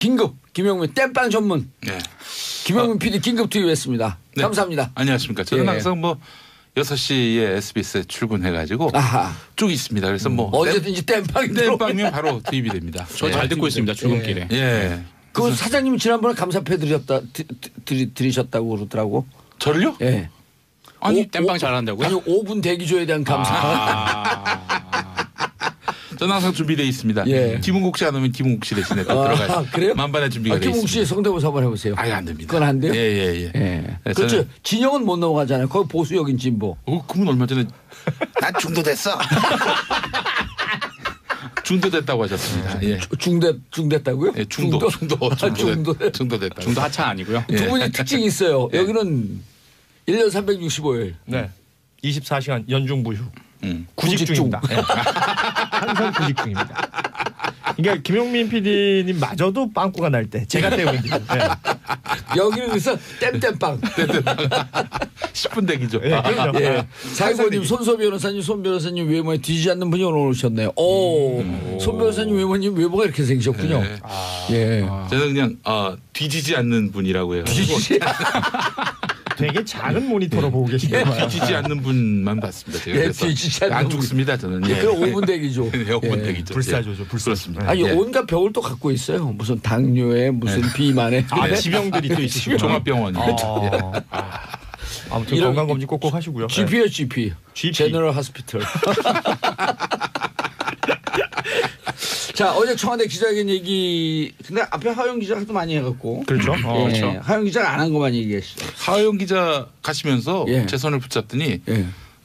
긴급 김용민 땜빵 전문. 네. 김용민 PD 긴급 투입했습니다. 네. 감사합니다. 안녕하십니까. 저는 항상 뭐 6시에 SBS에 출근해가지고 쭉 있습니다. 그래서 뭐 언제든지 땜빵이면 바로 투입이 됩니다. 저 잘 듣고 있습니다. 출근길에. 예. 그 사장님이 지난번에 감사패 드리셨다고 그러더라고. 저를요? 예. 아니 땜빵 잘한다고요? 아니 5분 대기조에 대한 감사. 저는 항상 준비되어 있습니다. 예. 김은국 씨 안 오면 김은국 씨 대신에 또 들어갈 그래요? 만반의 준비가 되어 있습니다. 김은국 씨 성대모사 한번 해보세요. 아예 안 됩니다. 그건 안 돼요? 예. 네, 그렇죠. 진영은 못 넘어가잖아요. 거기 보수적인 진보. 그분 얼마 전에 난 중도됐어. 중도됐다고 하셨습니다. 예. 중됐다고요? 예, 중도됐다. 중도 하차 아니고요. 두 분이 특징이 있어요. 여기는 1년 365일. 네. 24시간 연중 무휴. 구직 중입니다. 네. 항상 구직 중입니다. 그러니까 김용민 PD님 마저도 빵꾸가 날 때 제가 때문입니다. 네. 여기는 그래서 땜빵. 10분 대기죠. 예, 그렇죠. 예. 사이버님 손 변호사님 외모에 뒤지지 않는 분이 오늘 오셨네요. 손 변호사님 외모가 이렇게 생기셨군요. 예. 저는 그냥 뒤지지 않는 분이라고 해요. 되게 작은 모니터로 보고 계시네요. 뒤지지 않는 분만 봤습니다. 제가 그래서 안 죽습니다. 저는. 그럼 5분 대기죠. 5분 대기죠. 불사조죠. 그렇습니다. 아니 온갖 병을 또 갖고 있어요. 무슨 당뇨에 무슨 비만에. 지병들이 또 있으시고. 종합병원이. 아무튼 건강검진 꼭꼭 하시고요. GP요 GP. 제너럴 하스피털. 자 어제 청와대 기자회견 얘기 근데 앞에 하영 기자가 하도 많이 해갖고 그렇죠. 그렇죠. 하영 기자가 안 한 것만 얘기했어요. 하영 기자 가시면서 제 손을 붙잡더니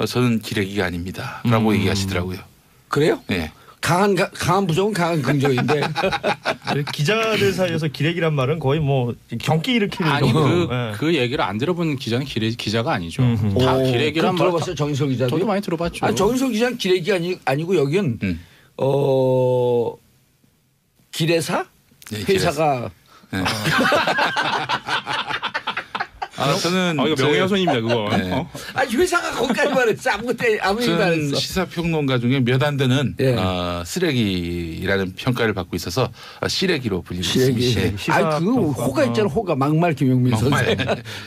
저는 기레기가 아닙니다라고 얘기하시더라고요. 그래요? 네. 강한 부정은 강한 긍정인데 기자들 사이에서 기레기란 말은 거의 뭐 경기 일으키는 아니 정도. 그 얘기를 안 들어본 기자는 기자가 아니죠. 다 기레기란 말 들어봤어요. 정인석 기자도. 저도 많이 들어봤죠. 아니, 정인석 기자는 기레기가 아니고 여기는 기레사? 네, 회사가 네. 저는 이거 명예훼손입니다 그거. 네. 아니 회사가 거기까지 말했어. 아무 얘기도 안 했어. 시사평론가 중에 몇 안 되는 쓰레기라는 평가를 받고 있어서 시래기로 불리고 있습니다. 아니 그 호가 있잖아. 호가 막말 김용민 선생.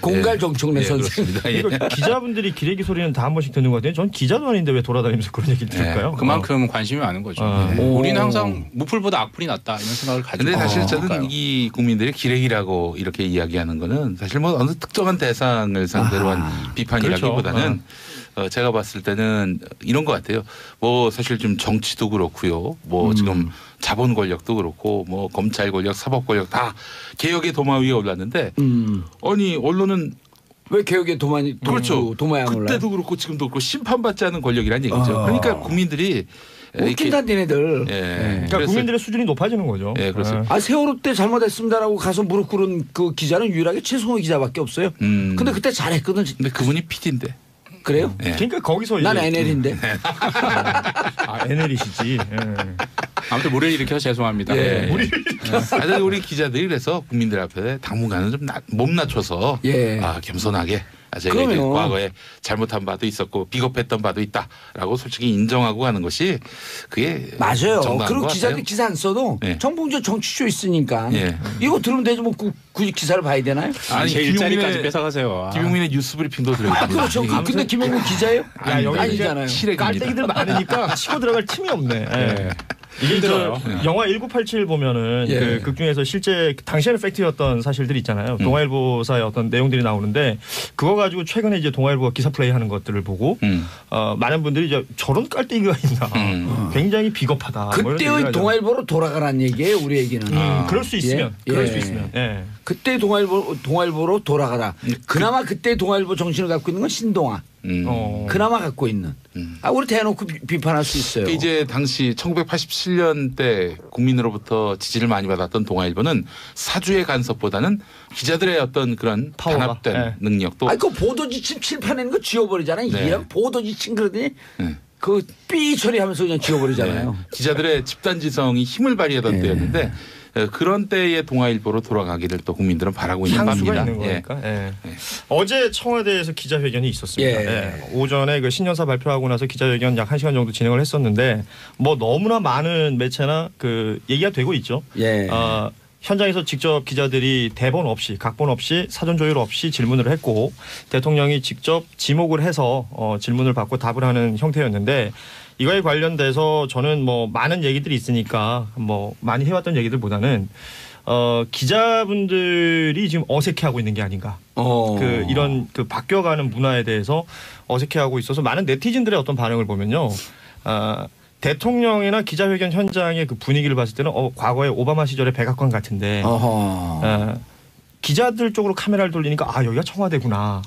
공갈 정청래 선생. 그러니까 기자분들이 기레기 소리는 다 한 번씩 듣는 것 같아요. 전 기자도 아닌데 왜 돌아다니면서 그런 얘기를 들을까요? 그만큼 관심이 많은 거죠. 우리는 항상 무풀보다 악플이 낫다 이런 생각을 가지고. 근데 사실 저는 이 국민들이 기레기라고 이렇게 이야기하는 거는 사실 뭐 어느 특정한 대상을 상대로 한 비판이라기보다는 제가 봤을 때는 이런 것 같아요. 뭐 사실 좀 정치도 그렇고요. 뭐 지금 자본 권력도 그렇고 뭐 검찰 권력, 사법 권력 다 개혁의 도마 위에 올랐는데 아니 언론은 왜 개혁의 그렇죠. 도마에 올라요? 그때도 그렇고 지금도 그렇고 심판받지 않은 권력이란 얘기죠. 그러니까 국민들이 웃긴다 니네들. 그러니까 국민들의 수준이 높아지는 거죠. 예, 그렇습니다. 세월호 때 잘못했습니다라고 가서 무릎 꿇은 그 기자는 유일하게 최승호 기자밖에 없어요. 근데 그때 잘했거든. 근데 그분이 PD인데. 그래요? 그러니까 거기서 난 NL인데. NL이시지. 아무튼 무리를 일으켜서 죄송합니다. 우리 기자들이 그래서 국민들 앞에 당분간은 좀 몸 낮춰서 겸손하게 제가 과거에 잘못한 바도 있었고 비겁했던 바도 있다라고 솔직히 인정하고 가는 것이 그게 맞아요. 그리고 기자들 기사 안 써도 정봉주 정치쇼 있으니까 이거 들으면 되지 뭐 굳이 기사를 봐야 되나요? 아니 제 일자리까지 뺏어가세요. 김용민의 뉴스 브리핑도 들어있습니다. 그렇죠. 근데 김용민 기자예요? 아니잖아요. 깔때기들 많으니까 치고 들어갈 틈이 없네. 이게 영화 1987 보면은 그 극 중에서 실제 당시에는 팩트였던 사실들이 있잖아요. 동아일보사의 어떤 내용들이 나오는데 그거 가지고 최근에 이제 동아일보가 기사 플레이하는 것들을 보고 많은 분들이 이제 저런 깔때기가 있나 굉장히 비겁하다. 그때의 동아일보로 돌아가라는 얘기예요. 우리 얘기는. 그럴 수 있으면. 그럴 수 있으면. 그때 동아일보로 돌아가라. 그나마 그때 동아일보 정신을 갖고 있는 건 신동아. 그나마 갖고 있는. 우리 대놓고 비판할 수 있어요. 이제 당시 1987년 때 국민으로부터 지지를 많이 받았던 동아일보는 사주의 간섭보다는 기자들의 어떤 그런 단합된 능력도. 그 보도 지침 칠판에는 거 지워버리잖아요. 이런 보도 지침 그러더니 그 삐 처리하면서 그냥 지워버리잖아요. 기자들의 집단지성이 힘을 발휘하던 때였는데. 그런 때의 동아일보로 돌아가기를 또 국민들은 바라고 있는 향수가 겁니다. 있는 거니까. 어제 청와대에서 기자회견이 있었습니다. 오전에 그 신년사 발표하고 나서 기자회견 약 1시간 정도 진행을 했었는데 뭐 너무나 많은 매체나 그 얘기가 되고 있죠. 현장에서 직접 기자들이 대본 없이 각본 없이 사전 조율 없이 질문을 했고 대통령이 직접 지목을 해서 질문을 받고 답을 하는 형태였는데 이거에 관련돼서 저는 뭐 많은 얘기들이 있으니까 뭐 많이 해왔던 얘기들보다는 기자분들이 지금 어색해하고 있는 게 아닌가. 이런 바뀌어가는 문화에 대해서 어색해하고 있어서 많은 네티즌들의 어떤 반응을 보면요. 대통령이나 기자회견 현장의 그 분위기를 봤을 때는 과거에 오바마 시절의 백악관 같은데 기자들 쪽으로 카메라를 돌리니까 여기가 청와대구나.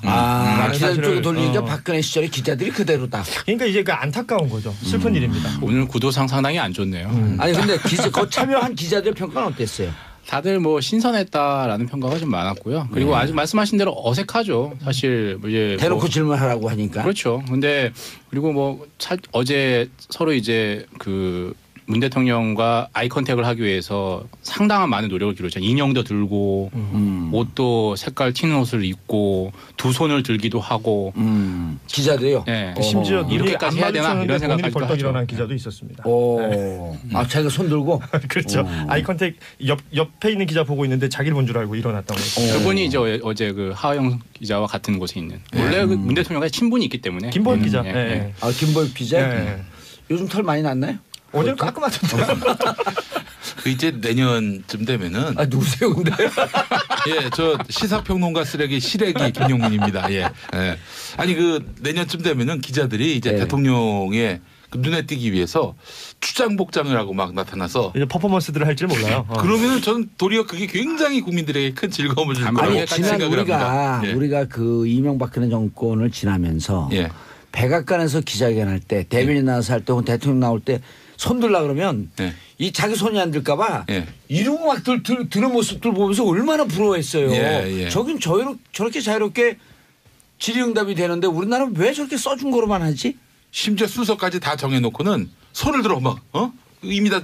기자들 쪽으로 돌리니까 박근혜 시절의 기자들이 그대로다. 그러니까 이제 안타까운 거죠. 슬픈 일입니다. 오늘 구도상 상당히 안 좋네요. 아니 근데 그 참여한 기자들 평가는 어땠어요? 다들 뭐 신선했다라는 평가가 좀 많았고요. 그리고 아직 말씀하신 대로 어색하죠. 사실 이제 대놓고 질문하라고 하니까. 그렇죠. 근데 그리고 뭐 어제 서로 이제 그 문 대통령과 아이 컨택을 하기 위해서 상당한 많은 노력을 기울였잖아요. 인형도 들고 옷도 색깔 튀는 옷을 입고 두 손을 들기도 하고 기자들요. 네. 심지어 이렇게까지 해야 되나 이런 생각까지도 벌떡 하죠. 일어난 기자도 있었습니다. 네. 자기가 손 들고. 그렇죠. 아이 컨택 옆에 있는 기자 보고 있는데 자기를 본 줄 알고 일어났던 거죠. 그분이 이제 어제 그 하하영 기자와 같은 곳에 있는 원래 그 문 대통령과 친분이 있기 때문에 김보엽 기자. 김보엽 기자. 요즘 털 많이 났나요? 어제는 깔끔하던데. 이제 내년쯤 되면은 누구세요, 근데? 예, 저 시사평론가 쓰레기 시래기 김용민입니다. 예. 아니 내년쯤 되면은 기자들이 이제 대통령의 눈에 띄기 위해서 추장 복장을 하고 막 나타나서 이제 퍼포먼스들을 할 줄 몰라요. 그러면은 저는 도리어 그게 굉장히 국민들에게 큰 즐거움을 줄 거라고 생각을 합니다. 우리가 그 이명박근혜 정권을 지나면서 백악관에서 기자회견할 때 대변인 나와서 할 때 혹은 대통령 나올 때 손들라 그러면 이 자기 손이 안 들까봐 이러고 막 드는 모습들 보면서 얼마나 부러워했어요. 저긴 저렇게 자유롭게 질의응답이 되는데 우리나라는 왜 저렇게 써준 거로만 하지? 심지어 순서까지 다 정해놓고는 손을 들어 막 이미 다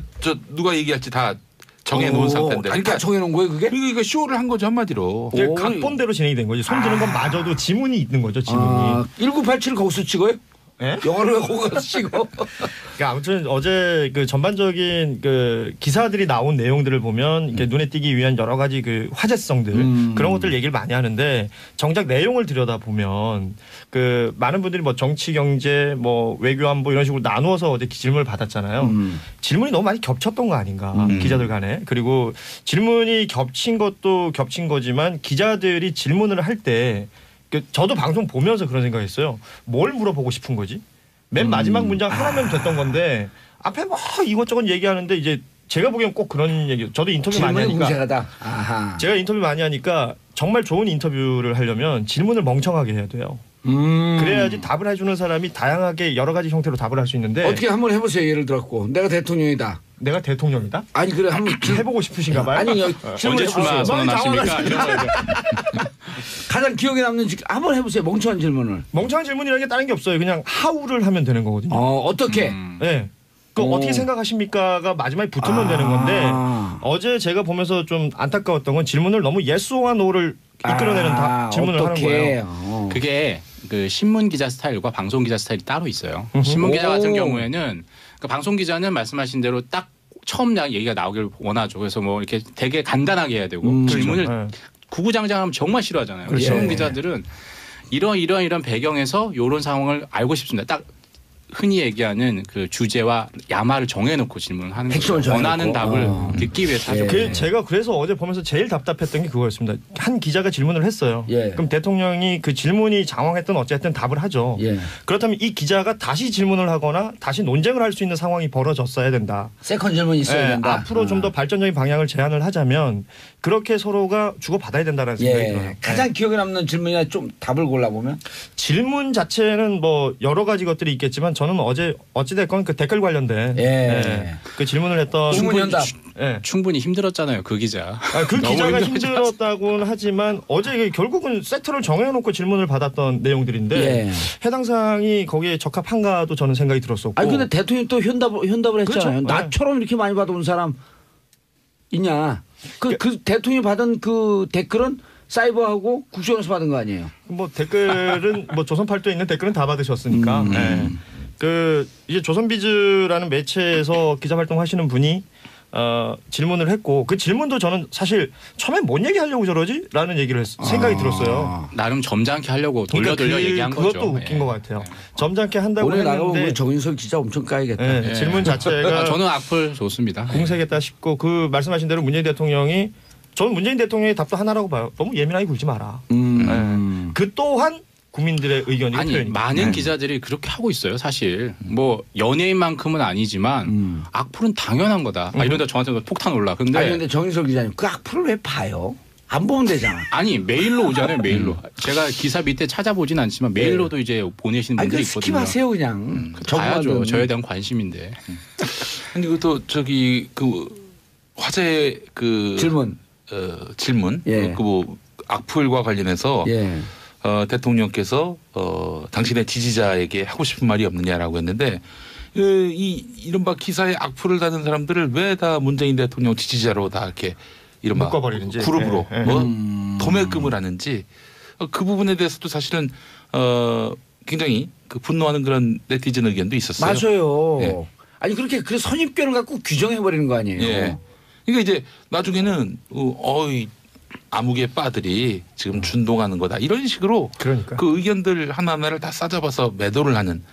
누가 얘기할지 다 정해놓은 상태인데. 다 정해놓은 거예요 그게? 이거 쇼를 한 거죠 한마디로. 각본대로 진행이 된 거지. 손 드는 건 마저도 지문이 있는 거죠. 지문이. 1987 거기서 찍어요? 영화를 왜 거기서 찍어? 그러니까 아무튼 어제 그 전반적인 그 기사들이 나온 내용들을 보면 이렇게 눈에 띄기 위한 여러 가지 그 화제성들 그런 것들 얘기를 많이 하는데 정작 내용을 들여다 보면 그 많은 분들이 뭐 정치 경제 뭐 외교 안보 이런 식으로 나누어서 어제 질문을 받았잖아요. 질문이 너무 많이 겹쳤던 거 아닌가 기자들 간에. 그리고 질문이 겹친 것도 겹친 거지만 기자들이 질문을 할 때 저도 방송 보면서 그런 생각했어요. 뭘 물어보고 싶은 거지? 맨 마지막 문장 하나면 됐던 건데 앞에 뭐 이것저것 얘기하는데 이제 제가 보기엔 꼭 그런 얘기. 저도 인터뷰 많이 하니까. 제가 인터뷰 많이 하니까 정말 좋은 인터뷰를 하려면 질문을 멍청하게 해야 돼요. 그래야지 답을 해주는 사람이 다양하게 여러 가지 형태로 답을 할 수 있는데. 어떻게 한번 해보세요. 예를 들었고 내가 대통령이다. 내가 대통령이다? 아니 그래 한번 해보고 싶으신가 봐요. 아니 언제 출마 선언하십니까? 가장 기억에 남는 한번 해보세요. 멍청한 질문을. 멍청한 질문이라는 게 다른 게 없어요. 그냥 하우를 하면 되는 거거든요. 어떻게? 네. 어떻게 생각하십니까가 마지막에 붙으면 되는 건데 어제 제가 보면서 좀 안타까웠던 건 질문을 너무 예스와 노를 이끌어내는 질문을 하는 거예요. 그게 그 신문 기자 스타일과 방송 기자 스타일이 따로 있어요. 신문 기자 같은 경우에는 그 방송 기자는 말씀하신 대로 딱 처음 얘기가 나오길 원하죠. 그래서 뭐 이렇게 되게 간단하게 해야 되고 질문을 구구장창하면 정말 싫어하잖아요. 그렇죠. 신문 기자들은 이런 배경에서 이런 상황을 알고 싶습니다. 딱 흔히 얘기하는 그 주제와 야마를 정해놓고 질문하는 거죠. 원하는 답을 듣기 위해서 하죠. 제가 그래서 어제 보면서 제일 답답했던 게 그거였습니다. 한 기자가 질문을 했어요. 그럼 대통령이 그 질문이 장황했든 어쨌든 답을 하죠. 그렇다면 이 기자가 다시 질문을 하거나 다시 논쟁을 할 수 있는 상황이 벌어졌어야 된다. 세컨 질문이 있어야 된다. 앞으로 좀 더 발전적인 방향을 제안을 하자면 그렇게 서로가 주고받아야 된다는 생각이 들어요. 가장 기억에 남는 질문이나 좀 답을 골라보면? 질문 자체는 뭐 여러 가지 것들이 있겠지만 저는 어제 어찌됐건 그 댓글 관련된 그 질문을 했던 충분히 힘들었잖아요. 그 기자. 그 기자가 힘들었다고는 하지만 어제 결국은 세트를 정해놓고 질문을 받았던 내용들인데 해당 사항이 거기에 적합한가도 저는 생각이 들었었고. 아니 근데 대통령이 또 현답을 했잖아요. 그렇죠? 나처럼 이렇게 많이 받아온 사람 있냐. 그 대통령이 받은 그 댓글은 사이버하고 국정원에서 받은 거 아니에요? 뭐 댓글은 뭐 조선팔도에 있는 댓글은 다 받으셨으니까. 그 이제 조선비즈라는 매체에서 기자 활동하시는 분이 질문을 했고 그 질문도 저는 사실 처음에 뭔 얘기하려고 저러지? 라는 얘기를 생각이 들었어요. 나름 점잖게 하려고 돌려 얘기한 그것도 거죠. 웃긴 것 같아요. 점잖게 한다고 오늘 했는데 나가면 정인석 기자 엄청 까이겠다. 질문 자체가 저는 악플 좋습니다. 공세겠다 싶고 그 말씀하신 대로 문재인 대통령이 저는 문재인 대통령의 답도 하나라고 봐요. 너무 예민하게 굴지 마라. 그 또한 국민들의 의견이 아니 표현입니다. 많은 기자들이 그렇게 하고 있어요. 사실 뭐 연예인만큼은 아니지만 악플은 당연한 거다. 이러다 저한테 폭탄 올라. 근데 아니 근데 정인석 기자님 그 악플을 왜 봐요? 안 보면 되잖아. 아니 메일로 오잖아요. 메일로. 제가 기사 밑에 찾아보진 않지만 메일로도 이제 보내시는 분들이 있거든요. 스킵하세요 그냥. 봐야죠. 저에 대한 관심인데. 아니 그것도 저기 그 화제 그 질문 예. 그 뭐 악플과 관련해서 예. 대통령께서 당신의 지지자에게 하고 싶은 말이 없느냐라고 했는데 이른바 기사에 악플을 다는 사람들을 왜 다 문재인 대통령 지지자로 다 이렇게 이른바 묶어버리는지 그룹으로 도매금을 하는지 그 부분에 대해서도 사실은 굉장히 그 분노하는 그런 네티즌 의견도 있었어요. 맞아요. 예. 아니 그렇게 그 선입견을 갖고 규정해 버리는 거 아니에요. 예. 그러니까 이제 나중에는 암흑의 빠들이 지금 준동하는 거다 이런 식으로 그러니까. 그 의견들 하나하나를 다 싸잡아서 매도를 하는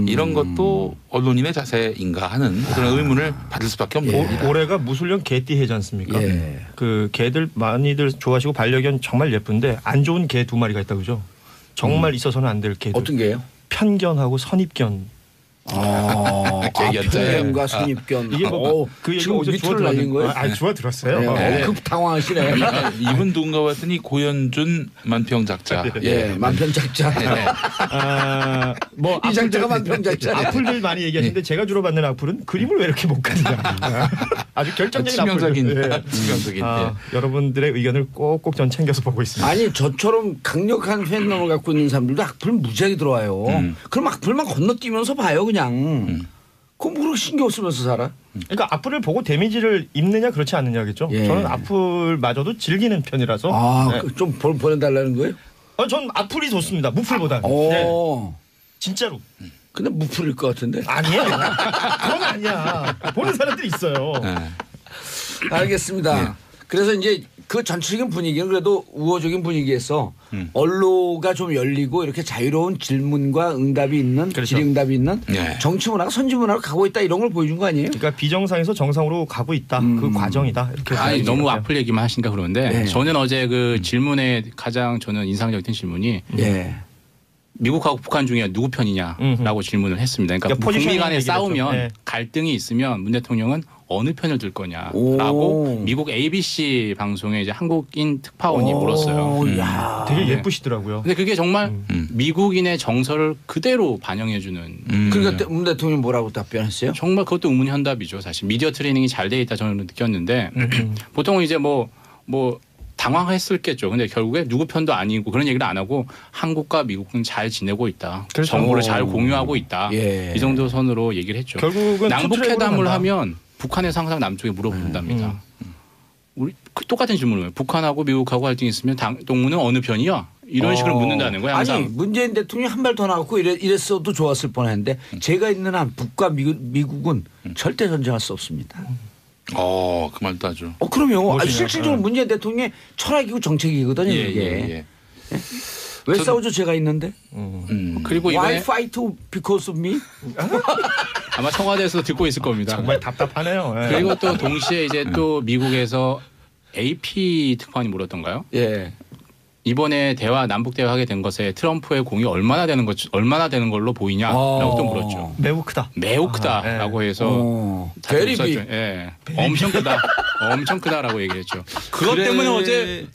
이런 것도 언론인의 자세인가 하는 그런 의문을 받을 수밖에 없는 겁니다. 올해가 무술년 개띠 해지 않습니까? 예. 그 개들 많이들 좋아하시고 반려견 정말 예쁜데 안 좋은 개 2마리가 있다 그죠? 정말 있어서는 안 될 개들. 어떤 게요? 편견하고 선입견. 편견과 선입견. 이게 뭐 그 지금 밑으로 날린 거예요? 주워 들었어요. 네. 급 당황하시네. 이분 누군가 봤더니 고현준 만평작자. 예, 만평작자. 뭐 이 작자가 만평작자. 악플들 많이 얘기하시는데 제가 주로 받는 악플은 그림을 왜 이렇게 못 그리냐. 아주 결정적인 치명적인. 악플들. 치명적인. 여러분들의 의견을 꼭꼭 전 챙겨서 보고 있습니다. 아니 저처럼 강력한 팬덤을 갖고 있는 사람들도 악플 무지하게 들어와요. 그럼 악플만 건너뛰면서 봐요 그냥. 그럼 뭐 신경 쓰면서 살아? 그러니까 악플을 보고 데미지를 입느냐 그렇지 않느냐겠죠. 예. 저는 악플마저도 즐기는 편이라서. 좀 보내달라는 거예요? 전 악플이 좋습니다. 무플보다. 진짜로. 근데 무플일 것 같은데? 아니에요. 그건 아니야. 보는 사람들이 있어요. 알겠습니다. 그래서 이제 그 전체적인 분위기는 그래도 우호적인 분위기에서 언로가 좀 열리고 이렇게 자유로운 질문과 응답이 있는 그렇죠. 질의응답이 있는 정치 문화가 선진 문화로 가고 있다 이런 걸 보여준 거 아니에요? 그러니까 비정상에서 정상으로 가고 있다. 그 과정이다. 이렇게 아니 너무 악플 얘기만 하시니까 그런데 저는 어제 그 질문에 가장 저는 인상적인 질문이 미국하고 북한 중에 누구 편이냐라고 질문을 했습니다. 그러니까 북미 간에 싸우면 갈등이 있으면 문 대통령은 어느 편을 들 거냐라고 미국 ABC 방송에 이제 한국인 특파원이 물었어요. 되게 예쁘시더라고요. 근데 그게 정말 미국인의 정서를 그대로 반영해주는. 그러니까 문 대통령이 뭐라고 답변했어요? 정말 그것도 의문현답이죠. 사실 미디어 트레이닝이 잘 돼 있다 저는 느꼈는데 보통은 이제 뭐 당황했을겠죠. 근데 결국에 누구 편도 아니고 그런 얘기를 안 하고 한국과 미국은 잘 지내고 있다. 그렇죠. 정보를 잘 공유하고 있다. 이 정도 선으로 얘기를 했죠. 결국은 남북회담을 하면 북한에서 항상 남쪽에 물어본답니다. 우리 똑같은 질문을 북한하고 미국하고 할등이 있으면 동문은 어느 편이야? 이런 식으로 묻는다는 거예요. 항상. 아니 문재인 대통령이 한 발 더 나갔고 이랬어도 좋았을 뻔했는데 제가 있는 한 북과 미국은 절대 전쟁할 수 없습니다. 그 말도 하죠. 그럼요. 실질적으로 문재인 대통령의 철학이고 정책이거든요. 이게. 왜 싸우죠? 제가 있는데. 그리고 Why 이번에 fight because of me? 아마 청와대에서 듣고 있을 겁니다. 정말 답답하네요. 그리고 또 동시에 이제 또 미국에서 AP 특파원이 물었던가요? 이번에 남북 대화하게 된 것에 트럼프의 공이 얼마나 되는 걸로 보이냐라고 또 물었죠. 매우 크다. 매우 크다라고 해서 very big. 엄청 크다. 엄청 크다라고 얘기했죠. 그것 때문에 어제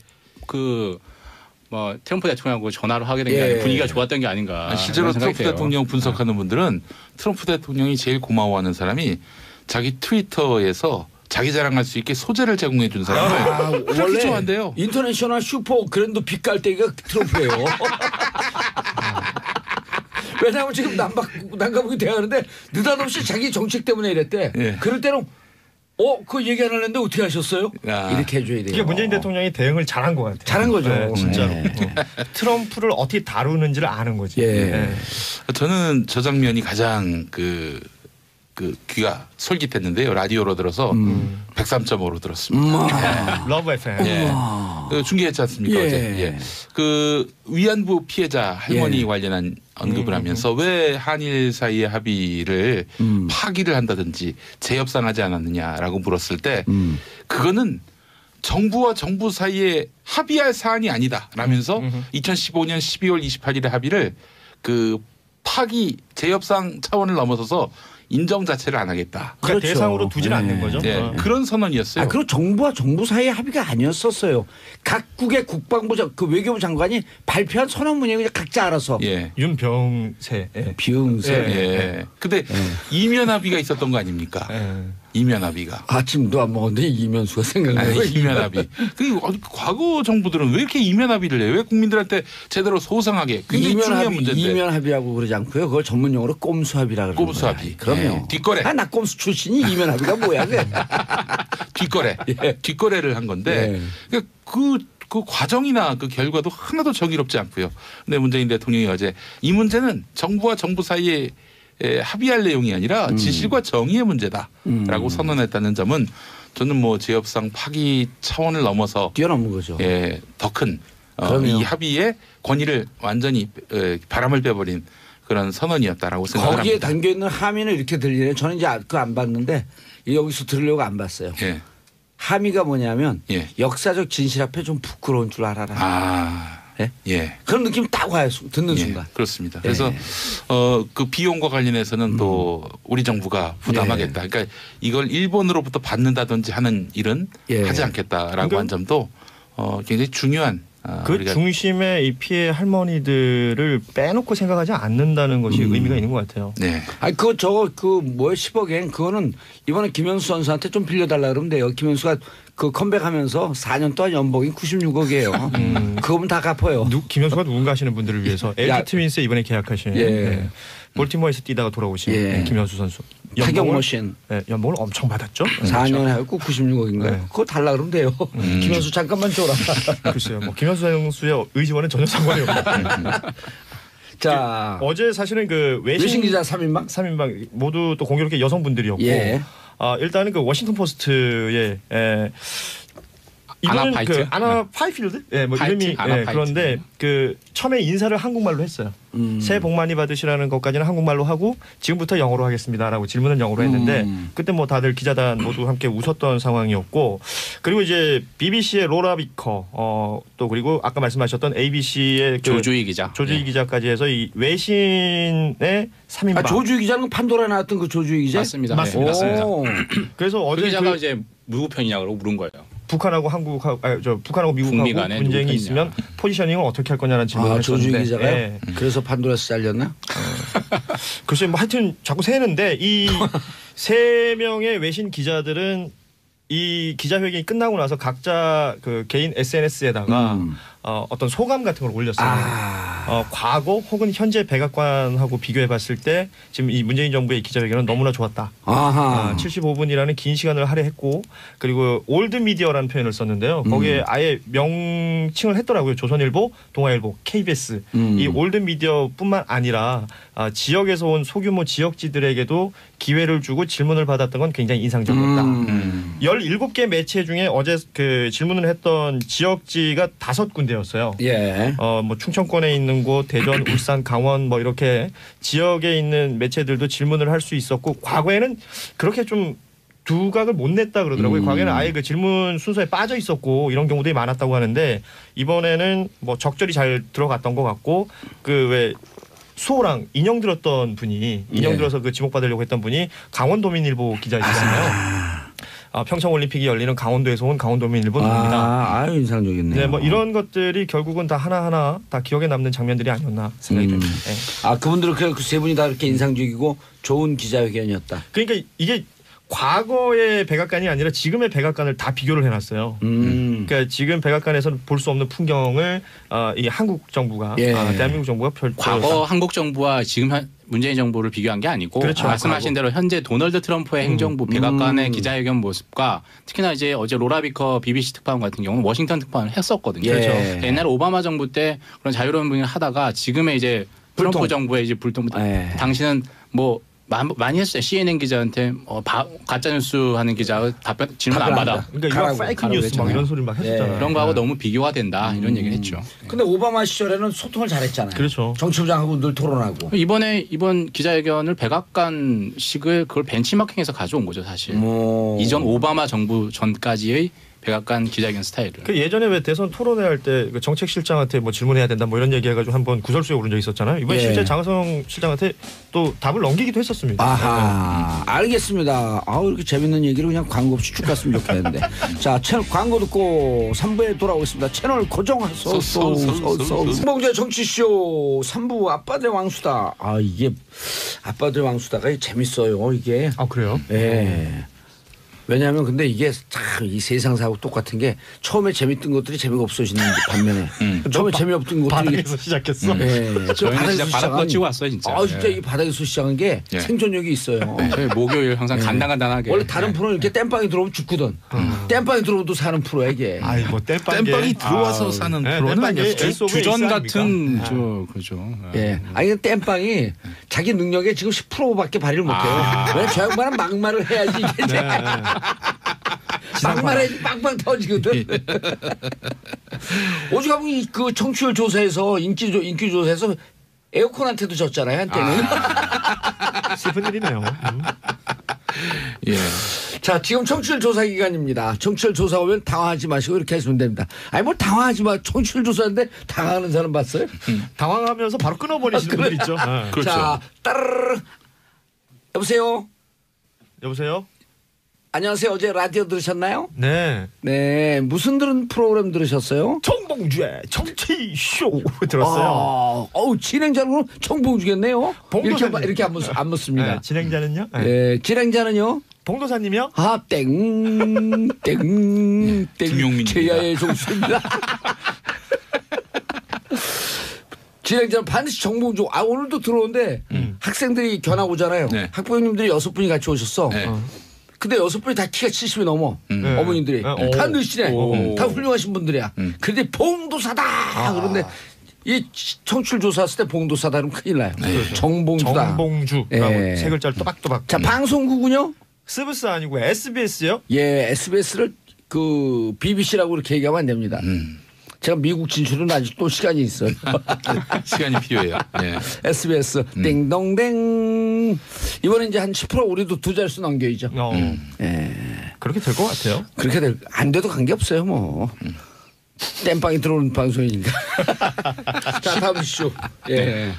트럼프 대통령하고 전화를 하게 된 게 아니라 분위기가 좋았던 게 아닌가. 실제로 트럼프 대통령 분석하는 분들은 트럼프 대통령이 제일 고마워하는 사람이 자기 트위터에서 자기 자랑할 수 있게 소재를 제공해 준 사람을 그렇게 좋아한대요. 인터내셔널 슈퍼 그랜드 빅깔대기가 트럼프예요. 왜냐하면 지금 남가북이 대하는데 느닷없이 자기 정책 때문에 이랬대. 그럴 때는 그 얘기 안 하는데 어떻게 하셨어요? 이렇게 해줘야 돼요. 이게 문재인 대통령이 대응을 잘한 것 같아요. 잘한 거죠. 진짜로. 트럼프를 어떻게 다루는지를 아는 거지. 저는 저 장면이 가장 그 귀가 솔깃했는데요. 라디오로 들어서 103.5로 들었습니다. 러브 FM. 예. 중계했지 않습니까? 어제. 예. 그 위안부 피해자 할머니 관련한 언급을 하면서 왜 한일 사이의 합의를 파기를 한다든지 재협상하지 않았느냐라고 물었을 때 그거는 정부와 정부 사이에 합의할 사안이 아니다라면서 2015년 12월 28일의 합의를 그 파기 재협상 차원을 넘어서서 인정 자체를 안 하겠다. 그러니까 그렇죠. 대상으로 두지는 않는 거죠. 네. 그런 선언이었어요. 그리고 정부와 정부 사이의 합의가 아니었었어요. 각국의 국방부 그 외교부 장관이 발표한 선언문이에요. 그냥 각자 알아서. 예. 윤병세. 예. 비응세. 예. 근데 이면 합의가 있었던 거 아닙니까? 이면 합의가. 아침도 안 먹었는데 이면수가 생각나요. 이면 합의. 그 과거 정부들은 왜 이렇게 이면 합의를 해요? 왜 국민들한테 제대로 소상하게 굉장히 중요한 문제인데. 이면 합의라고 그러지 않고요. 그걸 전문용어로 꼼수 합의라고 그러는 꼼수 합의. 그럼요. 네. 뒷거래. 나 꼼수 출신이 이면 합의가 뭐야? 뒷거래. 뒷거래를 한 건데 그 과정이나 그 결과도 하나도 정의롭지 않고요. 근데 문재인 대통령이 어제 이 문제는 정부와 정부 사이에 합의할 내용이 아니라 진실과 정의의 문제다라고 선언했다는 점은 저는 뭐 재협상 파기 차원을 넘어서 뛰어넘은 거죠. 예, 더 큰 이 합의의 권위를 완전히 바람을 빼버린 그런 선언이었다라고 생각합니다. 거기에 담겨 있는 함의는 이렇게 들리네요. 저는 이제 그거 안 봤는데 여기서 들으려고 안 봤어요. 예. 함의가 뭐냐면 예. 역사적 진실 앞에 좀 부끄러운 줄 알아라. 예? 예. 그런 느낌이 딱 와요. 듣는 순간. 그렇습니다. 그래서 그 비용과 관련해서는 또 우리 정부가 부담하겠다. 그러니까 이걸 일본으로부터 받는다든지 하는 일은 하지 않겠다라고 한 점도 굉장히 중요한 그 중심에 이 피해 할머니들을 빼놓고 생각하지 않는다는 것이 의미가 있는 것 같아요. 네. 아니 그 10억엔 그거는 이번에 김현수 선수한테 좀 빌려달라 그러면 돼요. 김현수가 그 컴백하면서 4년 동안 연봉이 96억이에요. 그거면 다 갚아요. 김현수가 누군가 하시는 분들을 위해서 LG 트윈스 이번에 계약하신 볼티모어에서 뛰다가 돌아오신 김현수 선수. 타격머신. 연봉을 엄청 받았죠. 4년 하고 96억인가요? 그거 달라 그러면 돼요. 김현수 잠깐만 줘라. 글쎄요. 뭐 김현수 선수의 의지와는 전혀 상관이 없는. 자 어제 사실은 그 외신 기자 3인방 모두 또 공교롭게 여성분들이었고 일단은 그 워싱턴 포스트의 이거는 아나 파이필드? 뭐 이름이 그런데 그 처음에 인사를 한국말로 했어요. 새해 복 많이 받으시라는 것까지는 한국말로 하고 지금부터 영어로 하겠습니다라고 질문은 영어로 했는데 그때 뭐 다들 기자단 모두 함께 웃었던 상황이었고 그리고 이제 BBC의 로라 비커 또 그리고 아까 말씀하셨던 ABC의 조주희 기자까지 해서 이 외신의 3인방. 조주희 기자는 판도라에 나왔던 그 조주희 기자? 맞습니다. 그래서 어제 그 기자가 이제 누구 편이냐고 물은 거예요. 북한하고 북한하고 미국하고 분쟁이 있으면 포지셔닝을 어떻게 할 거냐는 질문을 했었는데 조주희 기자가요? 그래서 판도라에서 잘렸나? 글쎄 뭐 하여튼 자꾸 새는데 이 3명의 외신 기자들은 이 기자회견이 끝나고 나서 각자 그 개인 SNS에다가 어떤 소감 같은 걸 올렸어요. 과거 혹은 현재 백악관하고 비교해봤을 때 지금 이 문재인 정부의 기자회견은 너무나 좋았다. 75분이라는 긴 시간을 할애했고 그리고 올드 미디어라는 표현을 썼는데요. 거기에 아예 명칭을 했더라고요. 조선일보, 동아일보, KBS. 이 올드 미디어뿐만 아니라 지역에서 온 소규모 지역지들에게도 기회를 주고 질문을 받았던 건 굉장히 인상적이었다. 17개 매체 중에 어제 그 질문을 했던 지역지가 5군데였어요. 뭐 충청권에 있는 곳, 대전, 울산, 강원 뭐 이렇게 지역에 있는 매체들도 질문을 할 수 있었고 과거에는 그렇게 좀 두각을 못 냈다 그러더라고요. 과거에는 아예 그 질문 순서에 빠져 있었고 이런 경우들이 많았다고 하는데 이번에는 뭐 적절히 잘 들어갔던 것 같고 그 왜 수호랑 인형 들었던 분이 인형 들어서 그 지목받으려고 했던 분이 강원도민일보 기자이셨어요. 평창올림픽이 열리는 강원도에서 온 강원도민일보 누구입니다. 인상적이네요. 네, 뭐 이런 것들이 결국은 다 하나하나 다 기억에 남는 장면들이 아니었나 생각이 듭니다. 그분들은 그 세 분이 다 이렇게 인상적이고 좋은 기자회견이었다. 그러니까 이게 과거의 백악관이 아니라 지금의 백악관을 다 비교를 해놨어요. 그러니까 지금 백악관에서는 볼 수 없는 풍경을 이 한국 정부가 대한민국 정부가 과거 한국 정부와 지금 문재인 정부를 비교한 게 아니고 말씀하신 대로 현재 도널드 트럼프의 행정부 백악관의 기자회견 모습과 특히나 이제 어제 로라 비커 BBC 특파원 같은 경우는 워싱턴 특파원을 했었거든요. 옛날 오바마 정부 때 그런 자유로운 분을 하다가 지금의 이제 트럼프 정부의 이제 불통 당시는 뭐 많이 했어요. CNN 기자한테 가짜 뉴스 하는 기자 답변 질문 안 받아. 그러니까 이거 페이크 뉴스 막 이런 소리 막 했었잖아요. 그런 거하고 너무 비교가 된다 이런 얘기를 했죠. 근데 오바마 시절에는 소통을 잘했잖아요. 그렇죠. 정치부장하고 늘 토론하고. 이번 기자회견을 백악관식을 그걸 벤치마킹해서 가져온 거죠 사실. 이전 오바마 정부 전까지의 백악관 기자회견 스타일을. 그 예전에 왜 대선 토론회 할 때 그 정책실장한테 뭐 질문해야 된다 뭐 이런 얘기해가지고 한번 구설수에 오른 적이 있었잖아요. 이번에 실제 장하성 실장한테 또 답을 넘기기도 했었습니다. 아하, 알겠습니다. 이렇게 재밌는 얘기를 그냥 광고 없이 쭉 갔으면 좋겠는데. 자, 채널 광고 듣고 3부에 돌아오겠습니다. 채널 고정하소. 송봉재 정치쇼 3부 아빠들의 왕수다. 이게 아빠들의 왕수다가 재밌어요. 이게. 그래요? 네. 왜냐하면 근데 이게 참 이 세상사하고 똑같은 게 처음에 재밌던 것들이 재미가 없어지는 반면에 처음에 재미없던 것들이 바닥에서 시작했어. 네. 저희는 진짜 바닥 거치고 왔어요 진짜. 진짜 이 바닥에서 시작한 게 생존력이 있어요. 저희 목요일 항상 간단하게. 원래 다른 프로는 이렇게 땜빵이 들어오면 죽거든. 땜빵이 들어오도 사는 프로야 이게. 뭐 땜빵이 들어와서 사는 프로는 아니었어요. 주전 같은 그죠. 예. 땜빵이 자기 능력에 지금 10%밖에 발휘를 못해요. 왜냐면 저 양반은 막말을 해야지 이게. 막말해야지 빵빵 터지거든. 오죽하면 그 청취율 조사에서 인기 조사에서 에어컨한테도 졌잖아요 한때는. 슬픈 일이네요. 예. 자, 지금 청취율 조사 기간입니다. 청취율 조사 오면 당황하지 마시고 이렇게 하시면 됩니다. 뭘 당황하지 마. 청취율 조사인데 당황하는 사람 봤어요? 당황하면서 바로 끊어버리시는 분들 있죠. 그렇죠. 자, 따르르. 여보세요? 안녕하세요. 어제 라디오 들으셨나요? 네. 무슨 프로그램 들으셨어요? 정봉주의 정치쇼 들었어요. 진행자는 정봉주겠네요. 이렇게 안 묻습니다. 네, 진행자는요? 네. 진행자는요? 봉도사님이요? 땡. 김용민입니다. 제야의 종수입니다. 진행자는 반드시 정봉주. 오늘도 들어오는데 학생들이 견학 오잖아요. 네. 학부모님들이 6분이 같이 오셨어. 네. 근데 6분이 다 키가 70이 넘어. 어머님들이. 다 늦시네. 다 훌륭하신 분들이야. 그런데 봉도사다. 그런데 이 청취율 조사했을 때 봉도사다 그러면 큰일 나요. 네. 정봉주다. 정봉주라고 세 글자를 또박또박. 자, 방송국은요? 스브스 아니고 SBS요? 예, SBS를 그 BBC라고 이렇게 얘기하면 안 됩니다. 제가 미국 진출은 아직도 시간이 있어요. 시간이 필요해요. 예. SBS 띵동댕. 이번에 이제 한 10% 우리도 2자릿수 넘겨야죠. 예. 그렇게 될 것 같아요. 그렇게 안 돼도 관계없어요 뭐. 땜빵이 들어오는 방송이니까. 자, 다음 이슈. 예.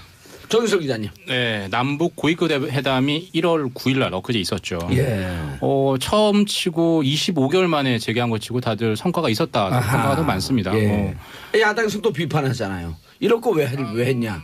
정유석 기자님. 네, 남북 고위급 회담이 1월 9일 날 엊그제 있었죠. 예. 처음 치고 25개월 만에 재개한 거 치고 다들 성과가 있었다. 성과가 더 많습니다. 예. 야당에서 또 비판하잖아요. 이럴 거 왜 했냐.